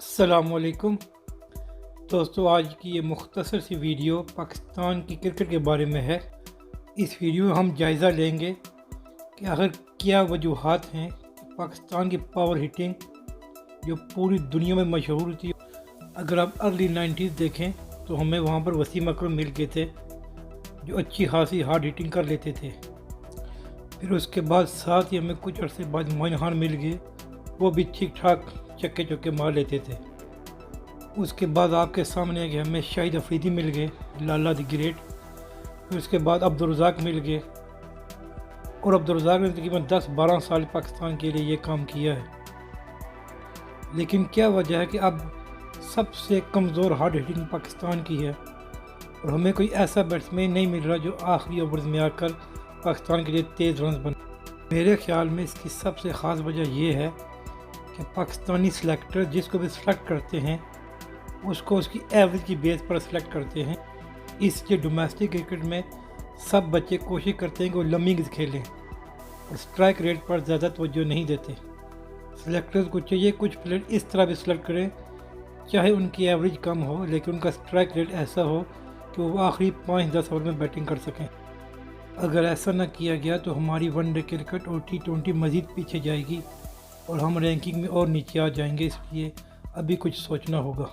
السلام علیکم دوستو، آج کی یہ مختصر سی ویڈیو پاکستان کی کرکٹ کے بارے میں ہے۔ اس ویڈیو میں ہم جائزہ لیں گے کہ آخر کیا وجوہات ہیں پاکستان کی پاور ہٹنگ جو پوری دنیا میں مشہور تھی۔ اگر آپ ارلی 90s دیکھیں تو ہمیں وہاں پر وسیم اکرم مل گئے تھے جو اچھی خاصی ہارڈ ہٹنگ کر لیتے تھے۔ پھر اس کے بعد ساتھ ہی ہمیں کچھ عرصے بعد معین خان مل گئے، وہ بھی ٹھیک ٹھاک چکے چوکے مار لیتے تھے۔ اس کے بعد آپ کے سامنے کہ ہمیں شاہد افریدی مل گئے، لالا دی گریٹ۔ پھر اس کے بعد عبدالرزاق مل گئے، اور عبدالرزاق نے تقریباً 10-12 سال پاکستان کے لیے یہ کام کیا ہے۔ لیکن کیا وجہ ہے کہ اب سب سے کمزور ہارڈ ہٹنگ پاکستان کی ہے، اور ہمیں کوئی ایسا بیٹسمین نہیں مل رہا جو آخری اوورز میں آ کر پاکستان کے لیے تیز رنز بنے۔ میرے خیال میں اس کی سب سے خاص وجہ یہ ہے کہ پاکستانی سلیکٹر جس کو بھی سلیکٹ کرتے ہیں اس کو اس کی ایوریج کی بیس پر سلیکٹ کرتے ہیں۔ اس لیے ڈومیسٹک کرکٹ میں سب بچے کوشش کرتے ہیں کہ وہ لمبی گیند کھیلیں اور سٹرائک ریٹ پر زیادہ توجہ نہیں دیتے۔ سلیکٹرز کو چاہیے کچھ پلیئر اس طرح بھی سلیکٹ کریں چاہے ان کی ایوریج کم ہو، لیکن ان کا سٹرائک ریٹ ایسا ہو کہ وہ آخری 5-10 اوور میں بیٹنگ کر سکیں۔ اگر ایسا نہ کیا گیا تو ہماری ون ڈے کرکٹ اور T20 مزید پیچھے جائے گی اور ہم رینکنگ میں اور نیچے آ جائیں گے، اس لیے ابھی کچھ سوچنا ہوگا۔